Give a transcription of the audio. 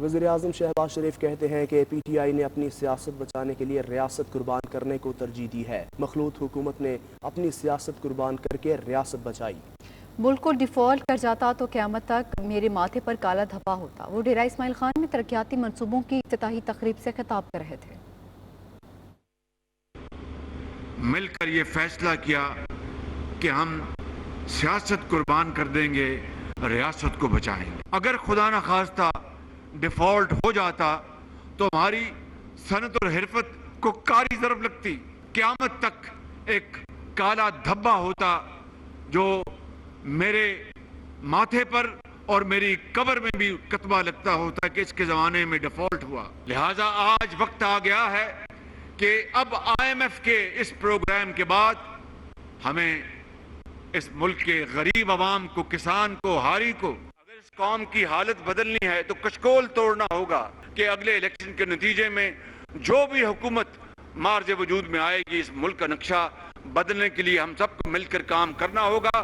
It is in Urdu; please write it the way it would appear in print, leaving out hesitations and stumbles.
وزیر اعظم شہباز شریف کہتے ہیں کہ پی ٹی آئی نے اپنی سیاست بچانے کے لیے ریاست قربان کرنے کو ترجیح دی ہے۔ مخلوط حکومت نے اپنی سیاست قربان کر کے ریاست بچائی۔ ملک کو ڈیفالٹ کر جاتا تو قیامت تک میرے ماتھے پر کالا دھبا ہوتا۔ وہ ڈیرہ اسماعیل خان میں ترقیاتی منصوبوں کی افتتاحی تقریب سے خطاب کر رہے تھے۔ مل کر یہ فیصلہ کیا کہ ہم سیاست قربان کر دیں گے، ریاست کو بچائیں گے۔ اگر خدا نہ خواستہ ڈیفالٹ ہو جاتا تو ہماری صنعت اور حرفت کو کاری ضرب لگتی، قیامت تک ایک کالا دھبا ہوتا جو میرے ماتھے پر اور میری قبر میں بھی کتبہ لگتا ہوتا کہ اس کے زمانے میں ڈیفالٹ ہوا۔ لہٰذا آج وقت آ گیا ہے کہ اب IMF کے اس پروگرام کے بعد ہمیں اس ملک کے غریب عوام کو، کسان کو، ہاری کو، اگر اس قوم کی حالت بدلنی ہے تو کشکول توڑنا ہوگا کہ اگلے الیکشن کے نتیجے میں جو بھی حکومت مارج وجود میں آئے گی، اس ملک کا نقشہ بدلنے کے لیے ہم سب کو مل کر کام کرنا ہوگا۔